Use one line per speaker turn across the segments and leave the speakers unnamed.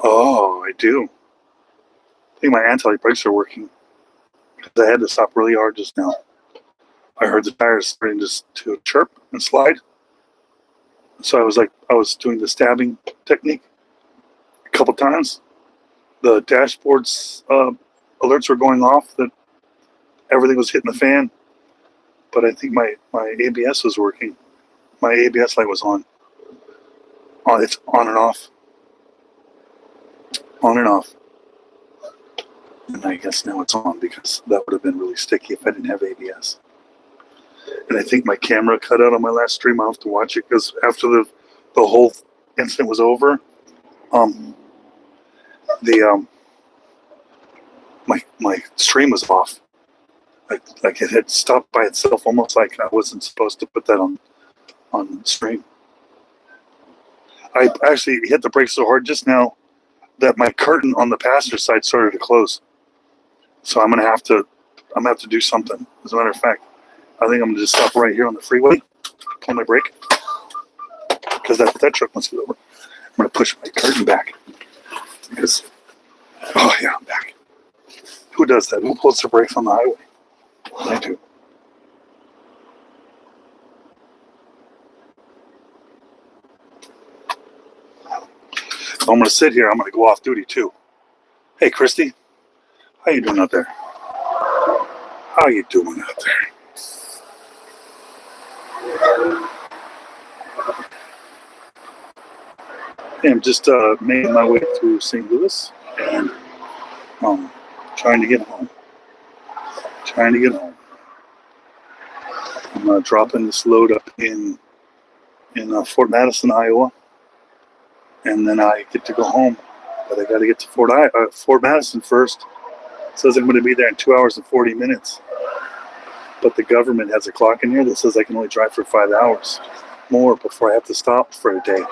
Oh, I do. I think my anti-brakes are working. I had to stop really hard just now. I heard the tires starting to chirp and slide. So I was doing the stabbing technique a couple times. The dashboard's alerts were going off that everything was hitting the fan. But I think my ABS was working. My ABS light was on. It's on and off. On and off. And I guess now it's on because that would have been really sticky if I didn't have ABS. And I think my camera cut out on my last stream. I'll have to watch it because after the whole incident was over, my stream was off. Like it had stopped by itself, almost like I wasn't supposed to put that on stream. I actually hit the brakes so hard just now that my curtain on the passenger side started to close. So I'm gonna have to do something. As a matter of fact, I think I'm gonna just stop right here on the freeway, pull my brake, because that truck must be over. I'm gonna push my curtain back because, oh yeah, I'm back. Who does that? Who pulls their brakes on the highway? I do. So I'm gonna sit here. I'm gonna go off duty too. Hey, Christy, how you doing out there? How you doing out there? Hey, I'm just making my way through St. Louis and trying to get home. I'm dropping this load up in Fort Madison, Iowa, and then I get to go home. But I got to get to Fort Madison first. It says I'm going to be there in 2 hours and 40 minutes. But the government has a clock in here that says I can only drive for 5 hours more before I have to stop for a day.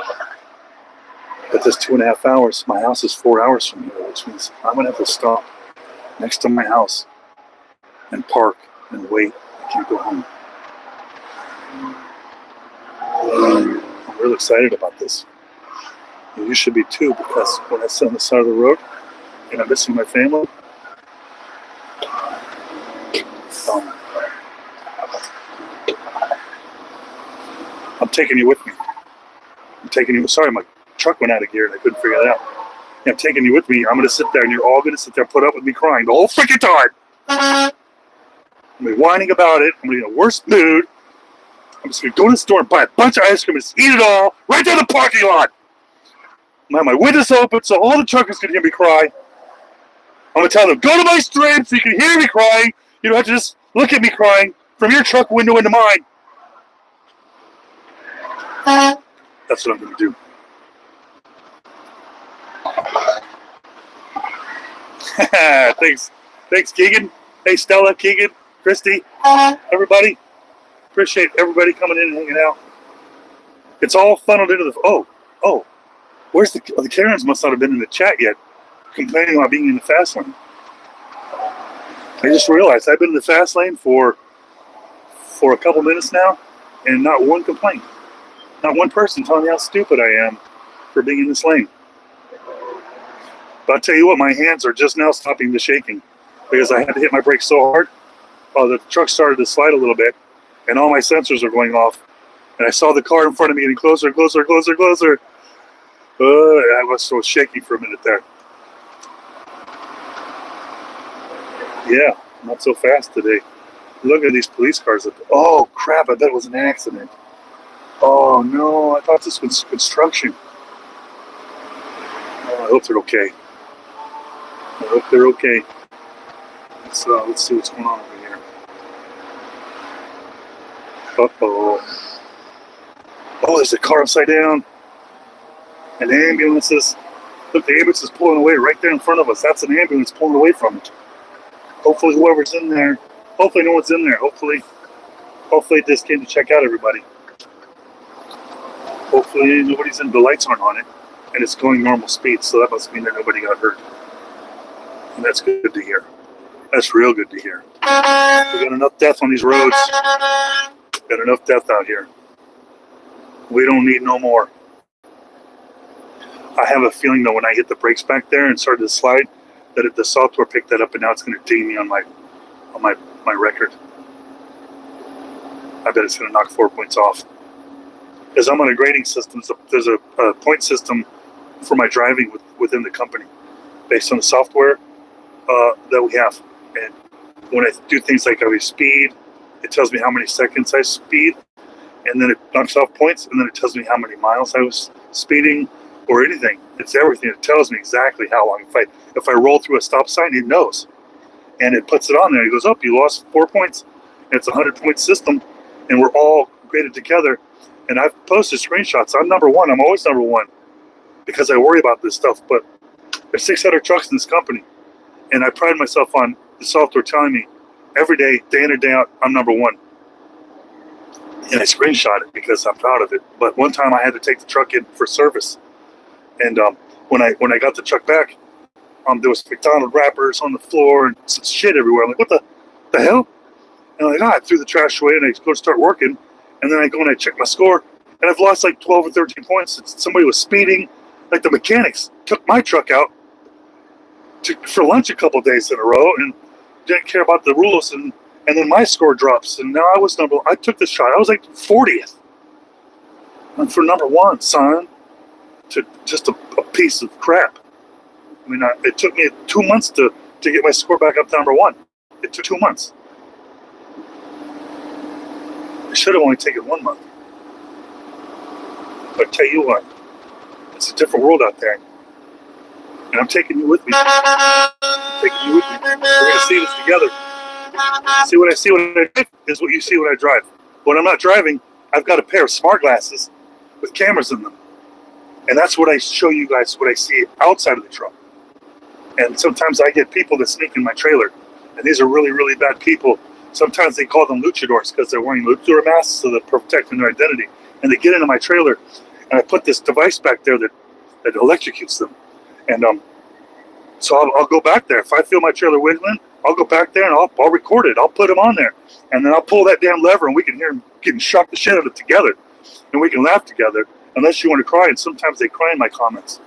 But this 2.5 hours, my house is 4 hours from here, which means I'm going to have to stop next to my house and park and wait. I can't go home. I'm really excited about this. And you should be too, because when I sit on the side of the road and I'm missing my family, I'm taking you with me. Sorry, my truck went out of gear and I couldn't figure that out. Yeah, I'm taking you with me. I'm going to sit there and you're all going to sit there, put up with me crying the whole freaking time. I'm going to be whining about it. I'm going to be in a worse mood. I'm just going to go to the store and buy a bunch of ice cream and just eat it all right there in the parking lot. I'm going to have my windows open so all the truckers can hear me cry. I'm going to tell them, go to my stream so you can hear me crying. You don't have to just look at me crying from your truck window into mine. That's what I'm going to do. Thanks, Keegan. Hey, Stella, Keegan, Christy, everybody. Appreciate everybody coming in and hanging out. It's all funneled into the... Oh. Where's the Karens must not have been in the chat yet, complaining about being in the fast lane. I just realized I've been in the fast lane for a couple minutes now, and not one complaint. Not one person telling me how stupid I am for being in this lane. But I'll tell you what, my hands are just now stopping the shaking because I had to hit my brakes so hard. The truck started to slide a little bit, and all my sensors are going off. And I saw the car in front of me getting closer, closer, closer, closer. I was so shaky for a minute there. Yeah, not so fast today. Look at these police cars. Oh, crap, I bet it was an accident. Oh, no, I thought this was construction. Oh, I hope they're okay. I hope they're okay. Let's see what's going on over here. Uh-oh. Oh, there's a car upside down. And the ambulance is... Look, the ambulance is pulling away right there in front of us. That's an ambulance pulling away from it. Hopefully whoever's in there... Hopefully no one's in there. Hopefully it just came to check out everybody. Hopefully nobody's in. The lights aren't on it. And it's going normal speed, so that must mean that nobody got hurt. And that's good to hear. That's real good to hear. We got enough death on these roads. Got enough death out here. We don't need no more. I have a feeling though when I hit the brakes back there and started to slide, that if the software picked that up and now it's going to ding me on my record. I bet it's going to knock 4 points off. Because I'm on a grading system. So there's a point system for my driving within the company based on the software that we have. And when I do things like I speed, it tells me how many seconds I speed, and then it knocks off points, and then it tells me how many miles I was speeding or anything. It's everything. It tells me exactly how long. If I roll through a stop sign, it knows. And it puts it on there. It goes, oh, you lost 4 points. And it's a 100-point system, and we're all graded together. And I've posted screenshots. I'm number one. I'm always number one because I worry about this stuff. But there's 600 trucks in this company, and I pride myself on the software telling me every day, day in and day out, I'm number one. And I screenshot it because I'm proud of it. But one time I had to take the truck in for service. And when I got the truck back, there was McDonald's wrappers on the floor and some shit everywhere. I'm like, what the hell? And I'm like, I threw the trash away and I go to start working. And then I go and I check my score. And I've lost like 12 or 13 points. Somebody was speeding. Like the mechanics took my truck out for lunch a couple of days in a row and didn't care about the rules. And then my score drops. And now I took the shot. I was like 40th. And for number one, son, to just a piece of crap. I mean, it took me 2 months to get my score back up to number one. It took 2 months. I should have only taken 1 month. But I tell you what, it's a different world out there. And I'm taking you with me. I'm taking you with me. We're going to see this together. See what I see when I drive is what you see when I drive. When I'm not driving, I've got a pair of smart glasses with cameras in them. And that's what I show you guys, what I see outside of the truck. And sometimes I get people that sneak in my trailer. And these are really, really bad people. Sometimes they call them luchadors because they're wearing luchador masks so they're protecting their identity. And they get into my trailer, and I put this device back there that electrocutes them. And so I'll go back there. If I feel my trailer wiggling, I'll go back there and I'll record it. I'll put them on there. And then I'll pull that damn lever and we can hear them getting shocked the shit out of it together. And we can laugh together, unless you want to cry. And sometimes they cry in my comments.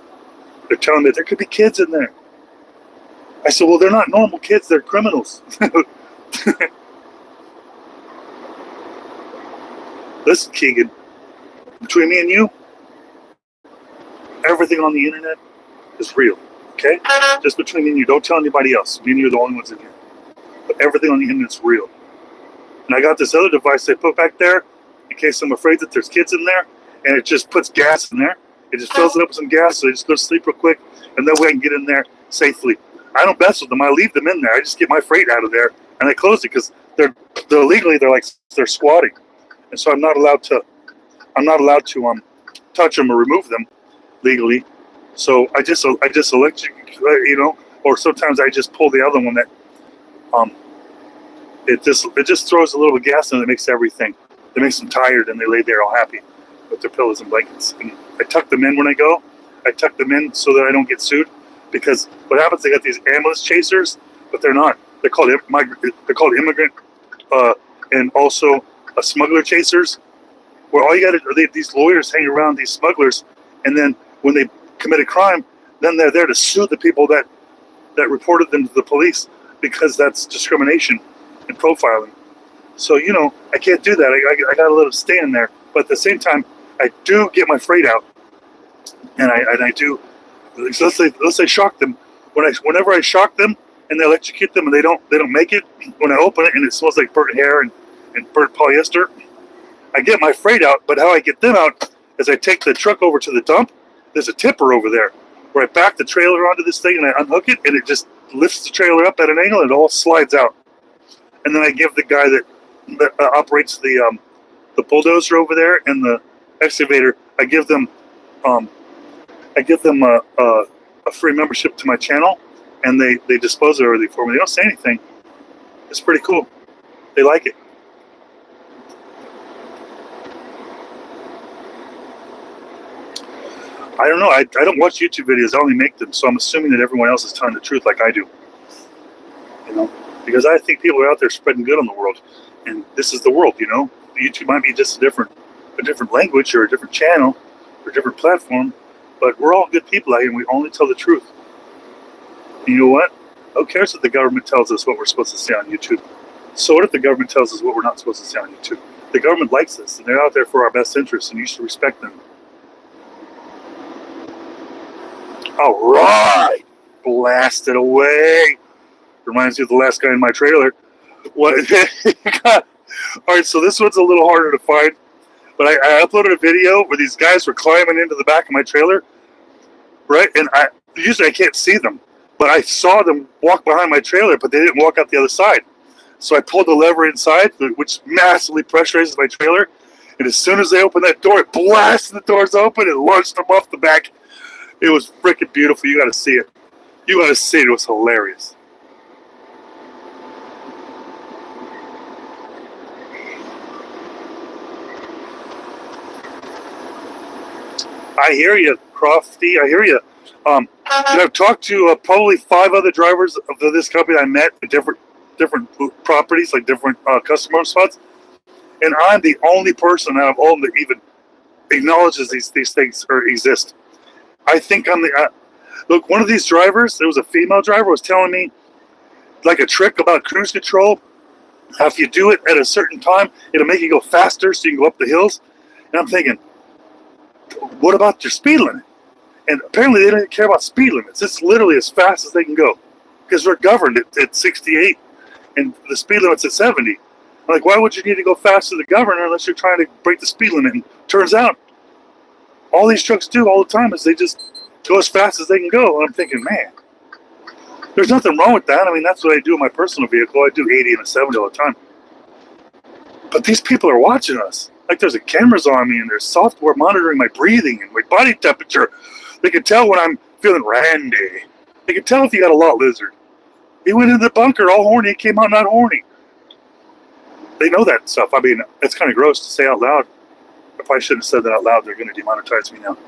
They're telling me there could be kids in there. I said, well, they're not normal kids. They're criminals. Listen, Keegan, between me and you, everything on the internet is real, okay? Just between me and you. Don't tell anybody else. Me and you are the only ones in here. But everything on the internet is real. And I got this other device I put back there in case I'm afraid that there's kids in there, and it just puts gas in there. It just fills it up with some gas, so I just go to sleep real quick, and that way I can get in there safely. I don't mess with them. I leave them in there. I just get my freight out of there, and I close it because they're legally they're squatting, and so I'm not allowed to touch them or remove them legally. So I just electrocute, or sometimes I just pull the other one that it just throws a little bit of gas in it. It makes everything. It makes them tired, and they lay there all happy with their pillows and blankets. And I tuck them in when I go. I tuck them in so that I don't get sued. Because what happens, they got these ambulance chasers, but they're not. They're called immigrant and also smuggler chasers, where all you got to these lawyers hang around these smugglers, and then when they commit a crime, then they're there to sue the people that reported them to the police, because that's discrimination and profiling. So I can't do that. I got to let them stay in there. But at the same time, I do get my freight out, and I do. So let's say shock them. Whenever I shock them and they electrocute them and they don't make it, when I open it and it smells like burnt hair and burnt polyester, I get my freight out. But how I get them out is I take the truck over to the dump. There's a tipper over there where I back the trailer onto this thing and I unhook it, and it just lifts the trailer up at an angle and it all slides out. And then I give the guy that operates the bulldozer over there and the excavator, I give them a free membership to my channel, and they dispose of everything for me. They don't say anything. It's pretty cool. They like it. I don't know. I don't watch YouTube videos. I only make them, so I'm assuming that everyone else is telling the truth like I do. you know, because I think people are out there spreading good on the world, and this is the world, you know. YouTube might be just a different language or a different channel or a different platform, but we're all good people out here, and we only tell the truth. And you know what? Who cares if the government tells us what we're supposed to say on YouTube? So what if the government tells us what we're not supposed to say on YouTube? The government likes us, and they're out there for our best interests, and you should respect them. All right, blasted away. Reminds me of the last guy in my trailer. What? All right, so this one's a little harder to find, but I uploaded a video where these guys were climbing into the back of my trailer, right? And usually I can't see them, but I saw them walk behind my trailer, but they didn't walk out the other side. So I pulled the lever inside, which massively pressurizes my trailer, and as soon as they opened that door, it blasted the doors open and launched them off the back. It was freaking beautiful. You got to see it. You got to see it. It was hilarious. I hear you, Crofty. I hear you. I've talked to probably 5 other drivers of this company I met at different properties, like different customer spots, and I'm the only person out of all that even acknowledges these things or exist. I think I'm the look. One of these drivers, there was a female driver, was telling me like a trick about cruise control. How if you do it at a certain time, it'll make you go faster, so you can go up the hills. And I'm thinking, what about your speed limit? And apparently they don't care about speed limits. It's literally as fast as they can go because we're governed at 68 and the speed limit's at 70. I'm like, why would you need to go faster than the governor unless you're trying to break the speed limit? And turns out all these trucks do all the time is they just go as fast as they can go. And I'm thinking, man, there's nothing wrong with that. I mean, that's what I do in my personal vehicle. I do 80 and a 70 all the time. But these people are watching us. Like there's cameras on me and there's software monitoring my breathing and my body temperature. They can tell when I'm feeling randy. They can tell if you got a lot lizard. He went into the bunker all horny, came out not horny. They know that stuff. I mean, it's kind of gross to say out loud. I probably shouldn't have said that out loud. They're going to demonetize me now.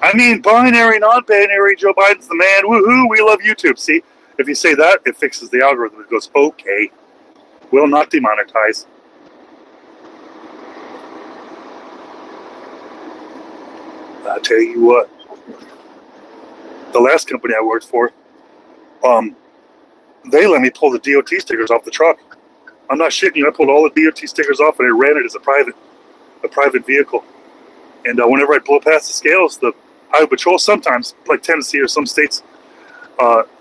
I mean, binary, non-binary, Joe Biden's the man. Woohoo, we love YouTube. See, if you say that, it fixes the algorithm. It goes, okay, will not demonetize. I tell you what, the last company I worked for, they let me pull the DOT stickers off the truck. I'm not shitting you. I pulled all the DOT stickers off and I ran it as a private vehicle. And whenever I blow past the scales, the Highway Patrol sometimes, like Tennessee or some states,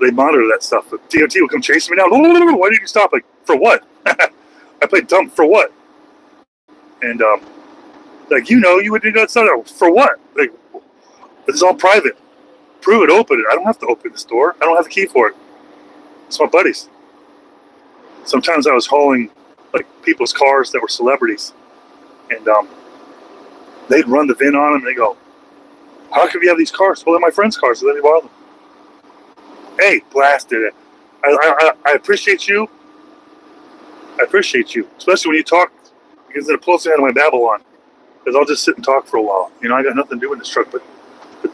they monitor that stuff. The DOT will come chasing me down. Why did you stop? Like, for what? I played dumb for what? And like, you know, you would do that stuff for what? Like, it's all private. Prove it, open it. I don't have to open this door. I don't have the key for it. It's my buddies. Sometimes I was hauling like people's cars that were celebrities, and they'd run the VIN on them. And they go, "How come you have these cars?" Well, they're my friends' cars, so let me borrow them. Hey, blasted it. I appreciate you. I appreciate you, especially when you talk, because it pulls me out of my Babylon. Because I'll just sit and talk for a while. You know, I got nothing to do with this truck, but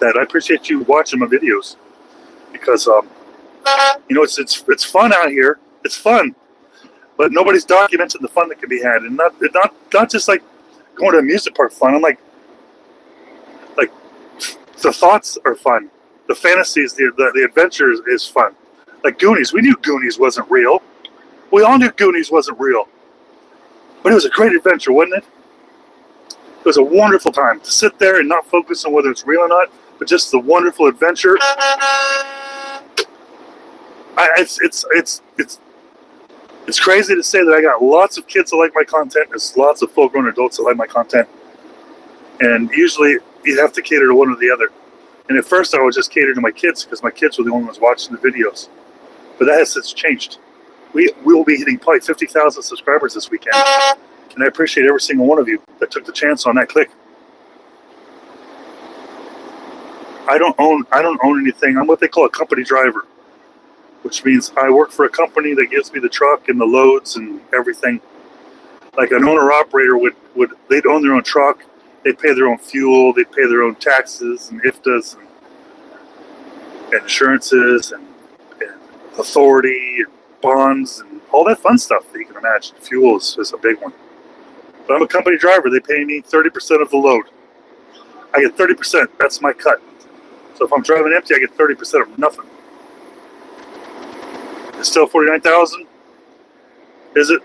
that I appreciate you watching my videos, because you know, it's fun out here. It's fun, but nobody's documenting the fun that can be had, and not just like going to an amusement park fun. I'm like the thoughts are fun, the fantasies, the adventures is fun. Like Goonies, we knew Goonies wasn't real. We all knew Goonies wasn't real, but it was a great adventure, wasn't it? It was a wonderful time to sit there and not focus on whether it's real or not, but just the wonderful adventure. It's crazy to say that I got lots of kids that like my content. There's lots of full-grown adults that like my content, and usually you have to cater to one or the other. And at first, I would just cater to my kids because my kids were the only ones watching the videos. But that has since changed. We will be hitting probably 50,000 subscribers this weekend. And I appreciate every single one of you that took the chance on that click. I don't own anything. I'm what they call a company driver, which means I work for a company that gives me the truck and the loads and everything. Like an owner-operator they'd own their own truck, they'd pay their own fuel, they'd pay their own taxes and IFTAs and insurances and authority and bonds and all that fun stuff that you can imagine. Fuel is a big one. But I'm a company driver. They pay me 30% of the load. I get 30%. That's my cut. So if I'm driving empty, I get 30% of nothing. It's still $49,000. Is it?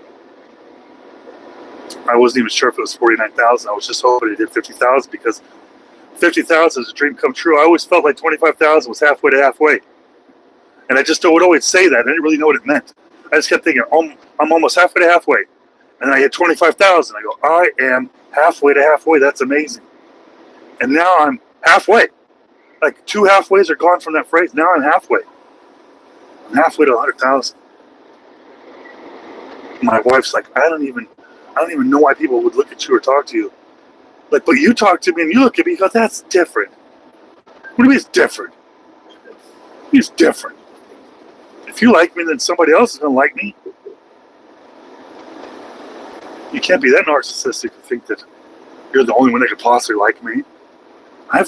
I wasn't even sure if it was $49,000. I was just hoping it did $50,000 because $50,000 is a dream come true. I always felt like $25,000 was halfway to halfway. And I just would always say that. I didn't really know what it meant. I just kept thinking, I'm almost halfway to halfway. And then I hit $25,000. I go, I am halfway to halfway. That's amazing. And now I'm halfway. Like 2 halfways are gone from that phrase. Now I'm halfway. I'm halfway to 100,000. My wife's like, I don't even know why people would look at you or talk to you. Like, but you talk to me and you look at me because that's different. What do you mean it's different? It's different. If you like me, then somebody else is going to like me. You can't be that narcissistic to think that you're the only one that could possibly like me. I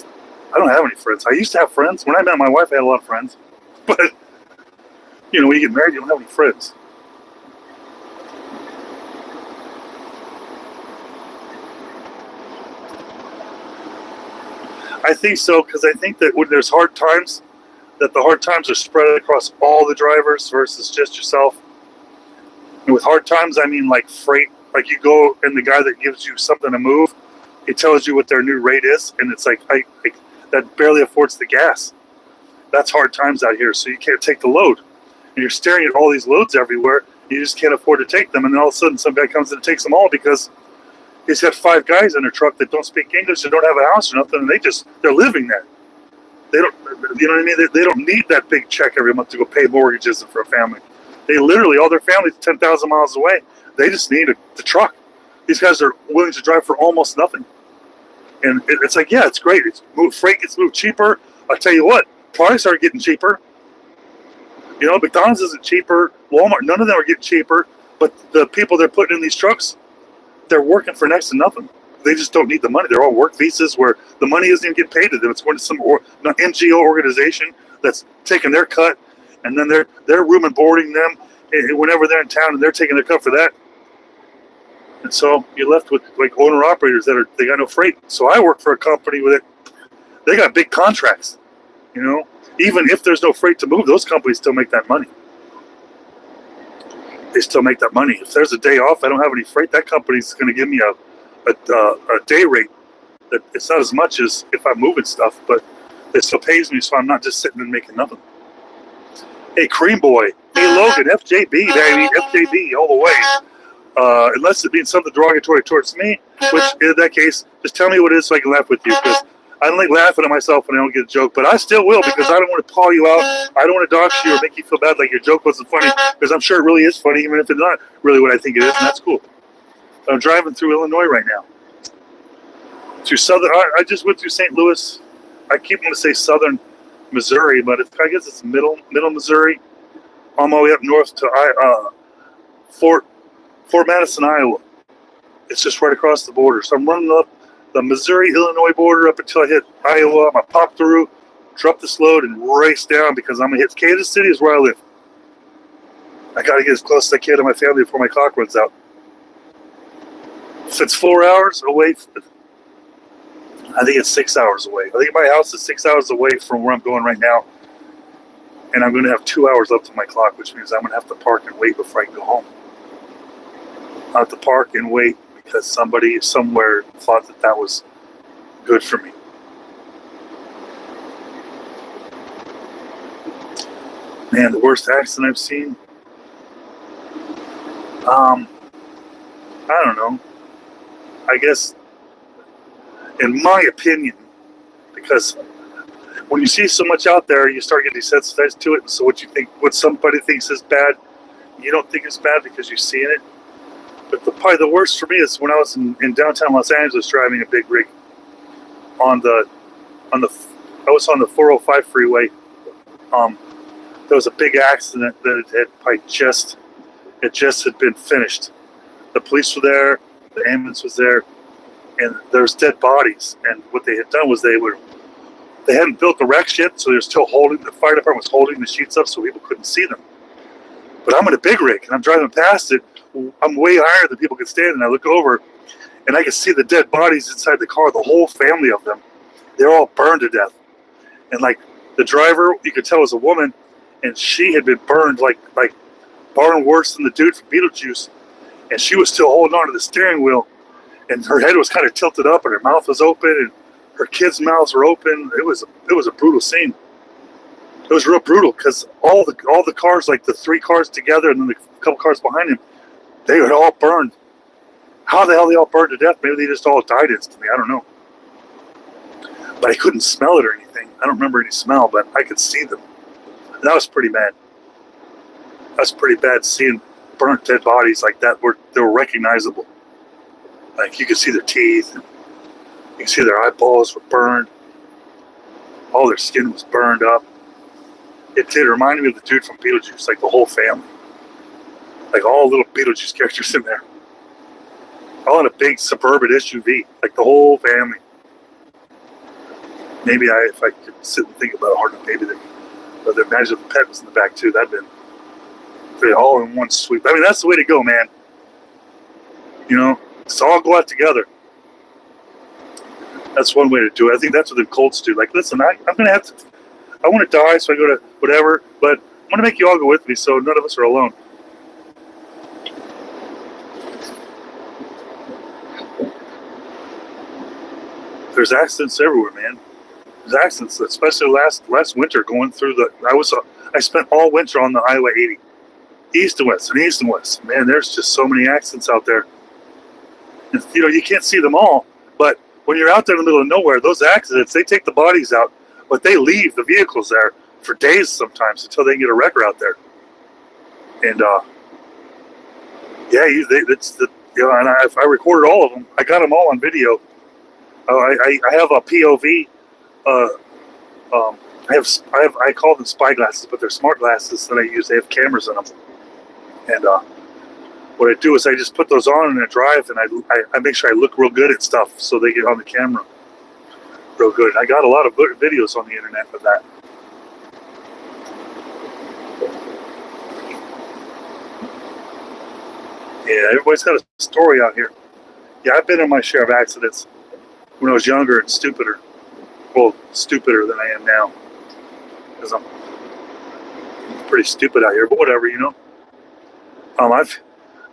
don't have any friends. I used to have friends. When I met my wife, I had a lot of friends. But, you know, when you get married, you don't have any friends. I think so, because I think that when there's hard times, that the hard times are spread across all the drivers versus just yourself. And with hard times, I mean like freight. Like you go and the guy that gives you something to move, he tells you what their new rate is, and it's like that barely affords the gas. That's hard times out here, so you can't take the load. And you're staring at all these loads everywhere. You just can't afford to take them, and then all of a sudden some guy comes in and takes them all because he's got 5 guys in a truck that don't speak English and don't have a house or nothing, and they're living there. They don't, you know what I mean? They don't need that big check every month to go pay mortgages for a family. They literally, all their family's 10,000 miles away. They just need the truck. These guys are willing to drive for almost nothing. And it's like, yeah, it's great. Freight gets moved cheaper. I'll tell you what, products are getting cheaper. You know, McDonald's isn't cheaper. Walmart, none of them are getting cheaper. But the people they're putting in these trucks, they're working for next to nothing. They just don't need the money. They're all work visas where the money isn't even getting paid to them. It's going to some NGO organization that's taking their cut, and then they're room and boarding them whenever they're in town, and they're taking their cut for that. And so you're left with like owner operators they got no freight. So I work for a company with it. They got big contracts. You know, even if there's no freight to move, those companies still make that money. They still make that money. If there's a day off, I don't have any freight, that company's going to give me a day rate. That it's not as much as if I'm moving stuff, but it still pays me, so I'm not just sitting and making nothing. Hey, Cream Boy. Hey, Logan, FJB, baby. FJB all the way. Unless it means something derogatory towards me, which in that case, just tell me what it is so I can laugh with you, because I don't like laughing at myself when I don't get a joke, but I still will, because I don't want to call you out. I don't want to dox you or make you feel bad like your joke wasn't funny, because I'm sure it really is funny, even if it's not really what I think it is, and that's cool. I'm driving through Illinois right now. Through I just went through St. Louis. I keep wanting to say southern Missouri, but I guess it's middle Missouri. On my way up north to Fort Madison, Iowa. It's just right across the border. So I'm running up the Missouri-Illinois border up until I hit Iowa. I'm going to pop through, drop this load, and race down because I'm going to hit Kansas City is where I live. I got to get as close as I can to my family before my clock runs out. If it's 4 hours away, I think it's 6 hours away. I think my house is 6 hours away from where I'm going right now. And I'm going to have 2 hours left on my clock, which means I'm going to have to park and wait before I can go home. I have to park and wait because somebody somewhere thought that was good for me. Man, the worst accident I've seen? I don't know. I guess, in my opinion, because when you see so much out there, you start getting desensitized to it. So what somebody thinks is bad, you don't think it's bad because you've seen it. But probably the worst for me is when I was in downtown Los Angeles driving a big rig I was on the 405 freeway. There was a big accident that had just had been finished. The police were there, the ambulance was there, and there was dead bodies. And what they had done was they hadn't built the wrecks yet, so they're still the fire department was holding the sheets up so people couldn't see them. But I'm in a big rig, and I'm driving past it. I'm way higher than people can stand, and I look over, and I can see the dead bodies inside the car, the whole family of them. They're all burned to death. And like the driver, you could tell was a woman, and she had been burned like burned worse than the dude from Beetlejuice. And she was still holding on to the steering wheel, and her head was kind of tilted up, and her mouth was open, and her kids' mouths were open. It was a brutal scene. It was real brutal because all the cars, like the 3 cars together, and then the couple cars behind him, they had all burned. How the hell they all burned to death? Maybe they just all died instantly. I don't know. But I couldn't smell it or anything. I don't remember any smell, but I could see them. And that was pretty bad. That was pretty bad seeing burnt dead bodies like that. They were recognizable. Like you could see their teeth. And you could see their eyeballs were burned. All their skin was burned up. It did remind me of the dude from Beetlejuice, like the whole family. Like all little Beetlejuice characters in there. All in a big suburban SUV, like the whole family. Maybe if I could sit and think about it hard enough, maybe imagine if the pet was in the back too. That'd been all in one sweep. I mean, that's the way to go, man. You know, let's all go out together. That's one way to do it. I think that's what the Colts do. Like, listen, I'm gonna have to. I want to die, so I go to whatever, but I'm gonna make you all go with me, so none of us are alone. There's accidents everywhere, man. There's accidents, especially last winter going through I spent all winter on the Highway 80, east and west and east and west. Man, there's just so many accidents out there. And, you know, you can't see them all, but when you're out there in the middle of nowhere, those accidents, they take the bodies out, but they leave the vehicles there for days sometimes until they can get a wrecker out there. And I recorded all of them. I got them all on video. I have a POV. I call them spy glasses, but they're smart glasses that I use. They have cameras in them. And what I do is I just put those on and I drive, and I make sure I look real good at stuff so they get on the camera real good. I got a lot of good videos on the internet for that. Yeah, everybody's got a story out here. Yeah, I've been in my share of accidents when I was younger and stupider. Well, stupider than I am now. Because I'm pretty stupid out here, but whatever, you know. I've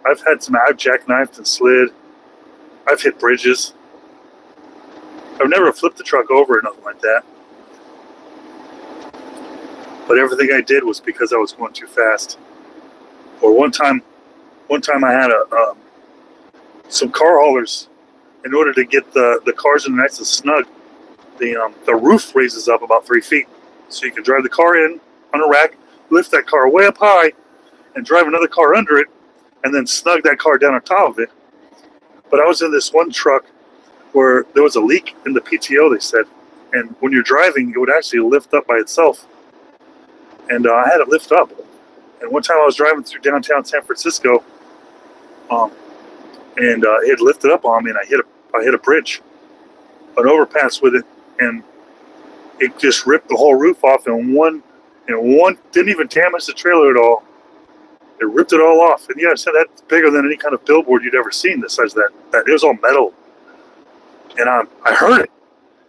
jackknifed and slid. I've hit bridges. I've never flipped the truck over or nothing like that. But everything I did was because I was going too fast. Or one time I had some car haulers. In order to get the cars in nice and snug, the roof raises up about 3 feet. So you can drive the car in on a rack, lift that car way up high, and drive another car under it, and then snug that car down on top of it. But I was in this one truck where there was a leak in the PTO, they said. And when you're driving, it would actually lift up by itself. And I had it lift up. And one time I was driving through downtown San Francisco, and it lifted up on me, and I hit a bridge, an overpass with it, and it just ripped the whole roof off in one didn't even damage the trailer at all. It ripped it all off. And yeah, I said that's bigger than any kind of billboard you'd ever seen. The size of that it was all metal. And I heard it.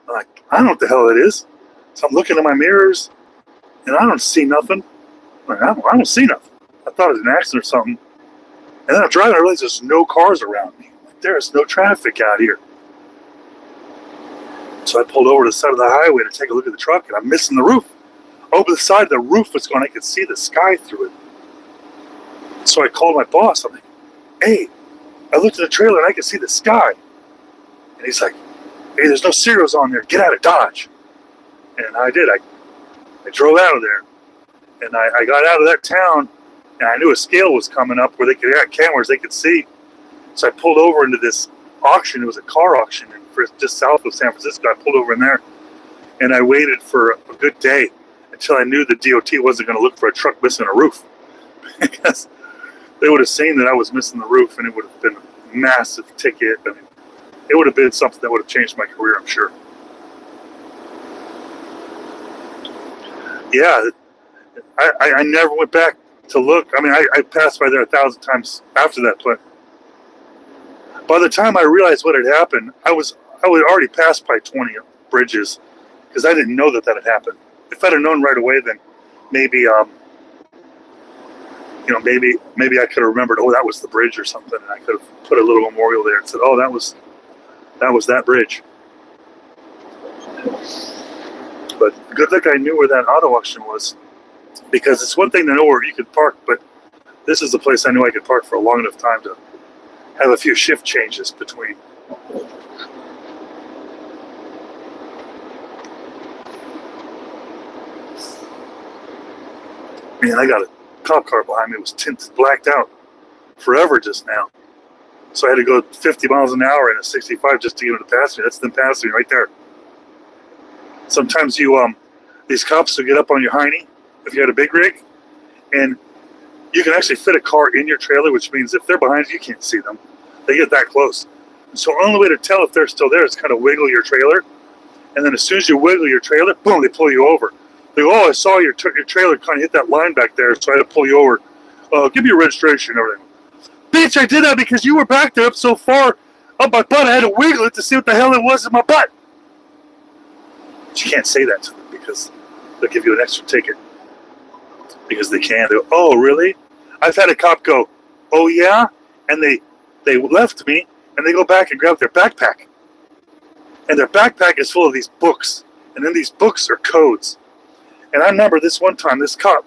I'm like, I don't know what the hell it is. So I'm looking at my mirrors, and I don't see nothing. I'm like, I don't see nothing. I thought it was an accident or something. And then I'm driving, I realize there's no cars around me. Like, there's no traffic out here. So I pulled over to the side of the highway to take a look at the truck, and I'm missing the roof. Over the side, the roof was gone. I could see the sky through it. So I called my boss. I'm like, hey, I looked at the trailer, and I could see the sky. And he's like, hey, there's no serials on there. Get out of Dodge. And I did. I drove out of there. And I got out of that town, and I knew a scale was coming up where they had cameras they could see. So I pulled over into this auction. It was a car auction just south of San Francisco. I pulled over in there, and I waited for a good day until I knew the DOT wasn't going to look for a truck missing a roof. Because they would have seen that I was missing the roof, and it would have been a massive ticket. I mean, it would have been something that would have changed my career, I'm sure. Yeah, I never went back to look. I mean, I passed by there 1,000 times after that, but by the time I realized what had happened, I would already passed by 20 bridges because I didn't know that had happened. If I'd have known right away, then maybe maybe I could have remembered, oh, that was the bridge or something, and I could have put a little memorial there and said, oh, that was that bridge. But good luck I knew where that auto auction was, because it's one thing to know where you could park, but this is the place I knew I could park for a long enough time to have a few shift changes between. Man, I got a cop car behind me. It was tinted, blacked out forever just now. So I had to go 50 miles an hour in a 65 just to get him to pass me. That's them passing me right there. Sometimes these cops will get up on your hiney if you had a big rig, and you can actually fit a car in your trailer, which means if they're behind you, you can't see them. They get that close. So the only way to tell if they're still there is kind of wiggle your trailer, and then as soon as you wiggle your trailer, boom, they pull you over. They go, oh, I saw your trailer kind of hit that line back there, so I had to pull you over. Give me your registration and everything. Bitch, I did that because you were back there up so far up my butt, I had to wiggle it to see what the hell it was in my butt. But you can't say that to them because they'll give you an extra ticket. Because they can. They go, oh, really? I've had a cop go, oh, yeah? And they left me, and they go back and grab their backpack. And their backpack is full of these books. And in these books are codes. And I remember this one time, this cop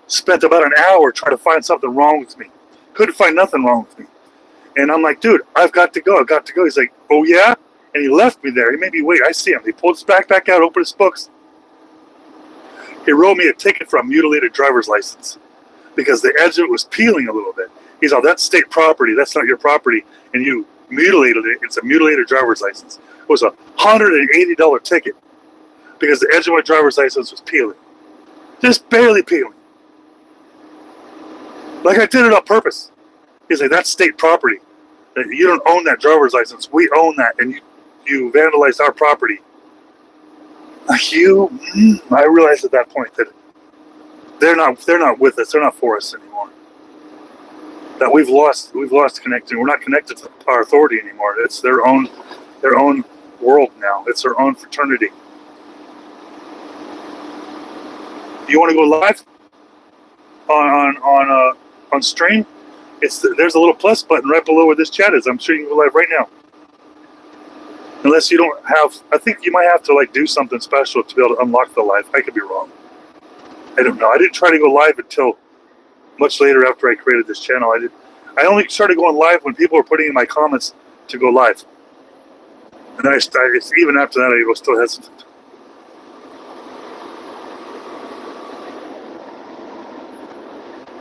spent about an hour trying to find something wrong with me. Couldn't find nothing wrong with me. And I'm like, dude, I've got to go. He's like, oh, yeah? And he left me there. He made me wait. I see him. He pulled his backpack out, opened his books. He wrote me a ticket for a mutilated driver's license because the edge of it was peeling a little bit. He's like, that's state property. That's not your property. And you mutilated it. It's a mutilated driver's license. It was a $180 ticket because the edge of my driver's license was peeling. Just barely peeling. Like I did it on purpose. He's like, that's state property. You don't own that driver's license. We own that. And you vandalized our property. I realized at that point that they're not with us. They're not for us anymore. That we've lost connection. We're not connected to our authority anymore. It's their own world now. It's their own fraternity. You want to go live on stream? There's a little plus button right below where this chat is. I'm sure you can go live right now. Unless you don't have, I think you might have to do something special to be able to unlock the live. I could be wrong. I don't know. I didn't try to go live until much later after I created this channel. I only started going live when people were putting in my comments to go live. And then even after that, I was still hesitant.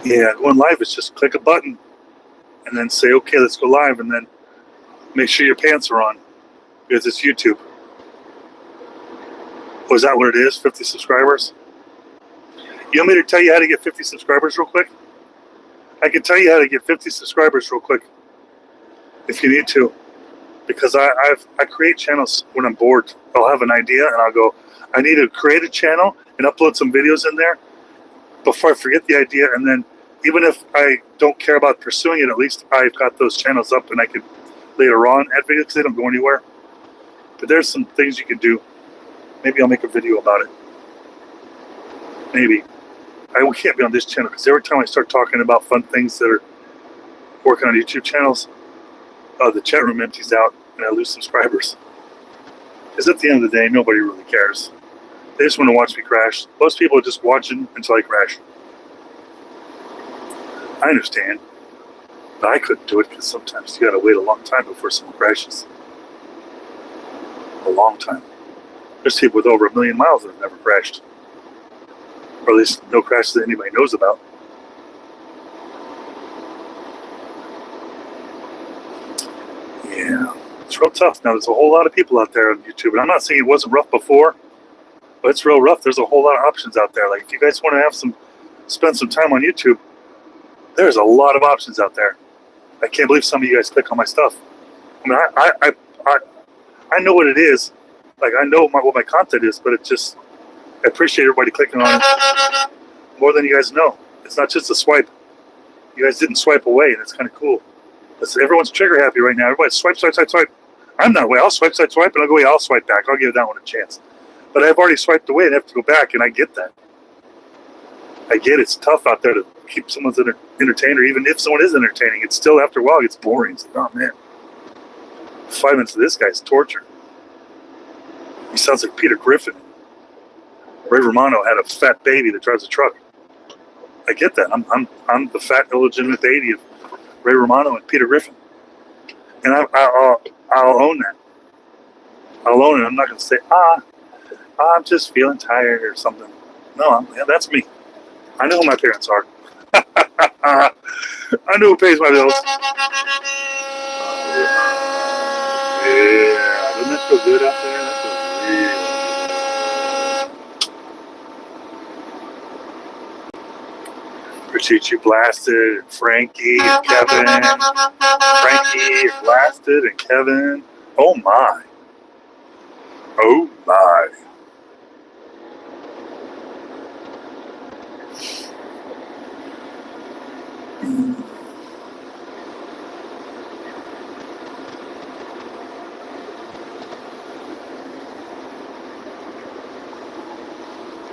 Yeah, going live is just click a button and then say, okay, let's go live, and then make sure your pants are on. Because it's YouTube. Was that what it is? 50 subscribers? You want me to tell you how to get 50 subscribers real quick? I can tell you how to get 50 subscribers real quick. If you need to. Because I create channels when I'm bored. I'll have an idea and I'll go, I need to create a channel and upload some videos in there before I forget the idea. And then even if I don't care about pursuing it, at least I've got those channels up and I could later on add videos because they don't go anywhere. But there's some things you can do. Maybe I'll make a video about it. Maybe. I can't be on this channel because every time I start talking about fun things that are working on YouTube channels, the chat room empties out and I lose subscribers. Because at the end of the day, nobody really cares. They just want to watch me crash. Most people are just watching until I crash. I understand. But I couldn't do it because sometimes you got to wait a long time before someone crashes. A long time. There's people with over 1 million miles that have never crashed. Or at least no crashes that anybody knows about. Yeah, it's real tough. Now, there's a whole lot of people out there on YouTube. And I'm not saying it wasn't rough before, but it's real rough. There's a whole lot of options out there. Like, if you guys want to spend some time on YouTube, there's a lot of options out there. I can't believe some of you guys click on my stuff. I mean, I know what it is. Like, I know what my content is, but it's just, I appreciate everybody clicking on it more than you guys know. It's not just a swipe. You guys didn't swipe away, and it's kind of cool. Everyone's trigger happy right now. Everybody swipe, swipe, swipe, swipe. I'm not away. I'll swipe, swipe, swipe, and I'll go away. I'll swipe back. I'll give that one a chance. But I've already swiped away and have to go back, and I get that. I get it's tough out there to keep someone's entertained, or even if someone is entertaining, it's still after a while it gets boring. It's like, oh man, 5 minutes of this guy's torture. He sounds like Peter Griffin. Ray Romano had a fat baby that drives a truck. I get that. I'm the fat illegitimate baby of Ray Romano and Peter Griffin, and I'll own that. I'll own it. I'm not going to say I'm just feeling tired or something. No, that's me. I know who my parents are. I know who pays my bills. Yeah, doesn't that feel good out there? That feels real. Appreciate you, Blasted, and Frankie, and Kevin. Frankie, and Blasted, and Kevin. Oh my. Oh my.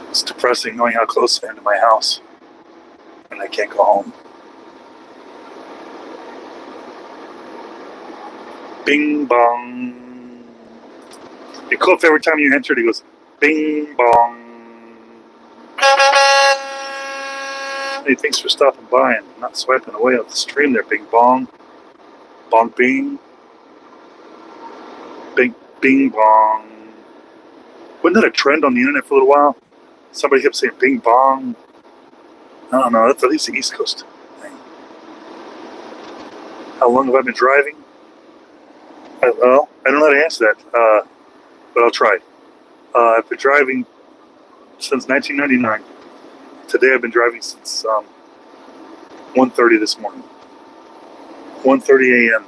It's depressing knowing how close I am to my house, and I can't go home. Bing bong. It'd be cool if every time you entered, it goes bing bong. Hey, thanks for stopping by and not swiping away off the stream there, bing bong. Bong bing. Bing bing bong. Wasn't that a trend on the internet for a little while? Somebody kept saying bing bong. I don't know, that's at least the East Coast thing. How long have I been driving? Well, I don't know how to answer that, but I'll try. I've been driving since 1999. Today I've been driving since 1:30 this morning. 1:30 a.m.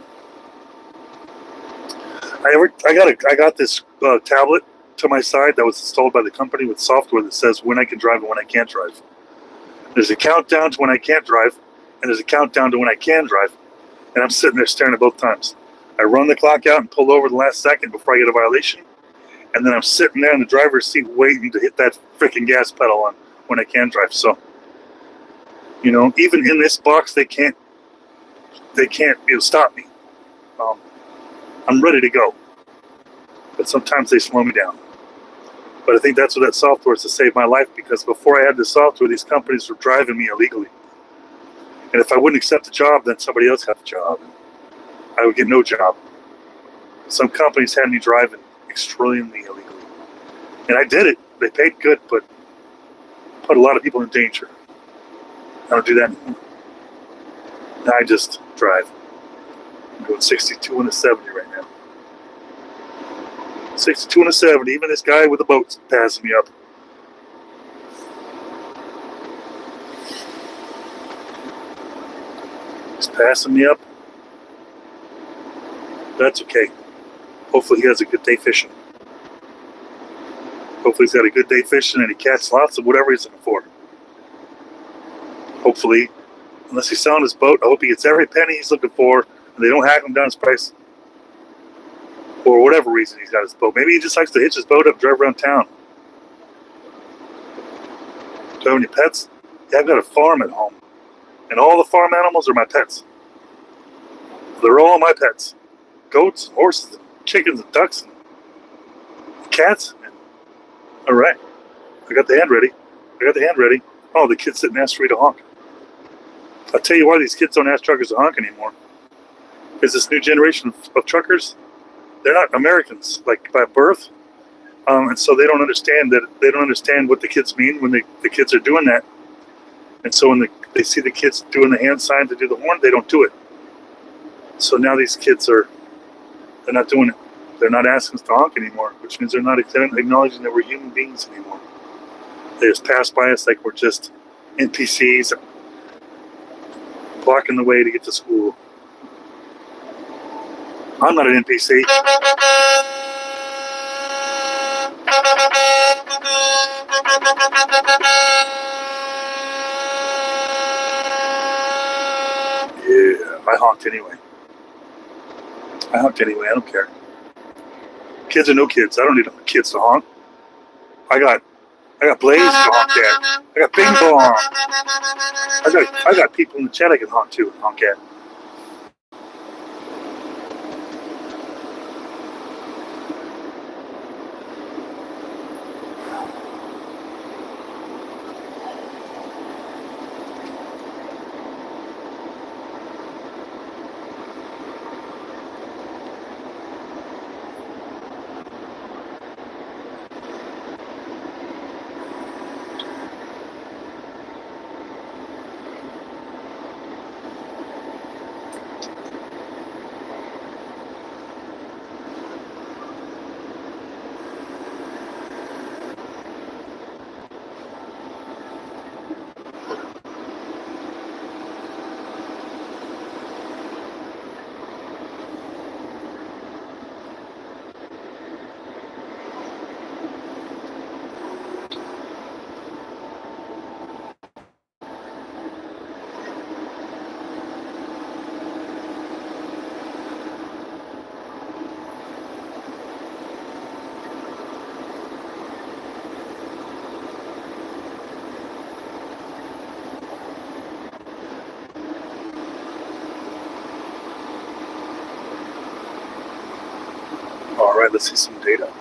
I got this tablet to my side that was installed by the company with software that says when I can drive and when I can't drive. There's a countdown to when I can't drive, and there's a countdown to when I can drive, and I'm sitting there staring at both times. I run the clock out and pull over the last second before I get a violation, and then I'm sitting there in the driver's seat waiting to hit that freaking gas pedal on when I can drive. So, you know, even in this box, they can't stop me. I'm ready to go, but sometimes they slow me down. But I think that's what that software is to save my life, because before I had the software, these companies were driving me illegally. And if I wouldn't accept the job, then somebody else got the job. I would get no job. Some companies had me driving extremely illegally. And I did it. They paid good, but put a lot of people in danger. I don't do that anymore. I just drive. I'm going 62 and a 70 right now. 62 and a 70. Even this guy with the boat's passing me up. He's passing me up. That's okay. Hopefully he has a good day fishing. Hopefully he's got a good day fishing and he catches lots of whatever he's looking for. Hopefully, unless he's selling his boat, I hope he gets every penny he's looking for and they don't hack him down his price. For whatever reason he's got his boat. Maybe he just likes to hitch his boat up, drive around town. Do you have any pets? Yeah, I've got a farm at home. And all the farm animals are my pets. They're all my pets. Goats, and horses, and chickens, and ducks, and cats. All right. I got the hand ready. Oh, the kids didn't ask for me to honk. I'll tell you why these kids don't ask truckers to honk anymore. Because this new generation of truckers, they're not Americans, like by birth. And so they don't understand what the kids mean when the kids are doing that. And so when they see the kids doing the hand sign to do the horn, they don't do it. So now these kids they're not doing it. They're not asking us to honk anymore, which means they're not acknowledging that we're human beings anymore. They just pass by us like we're just NPCs, blocking the way to get to school. I'm not an NPC. I honked anyway. I don't care. Kids or no kids, I don't need kids to honk. I got Blaze to honk at. I got Bing Bong. I got people in the chat I can honk to and honk at. All right, let's see some data.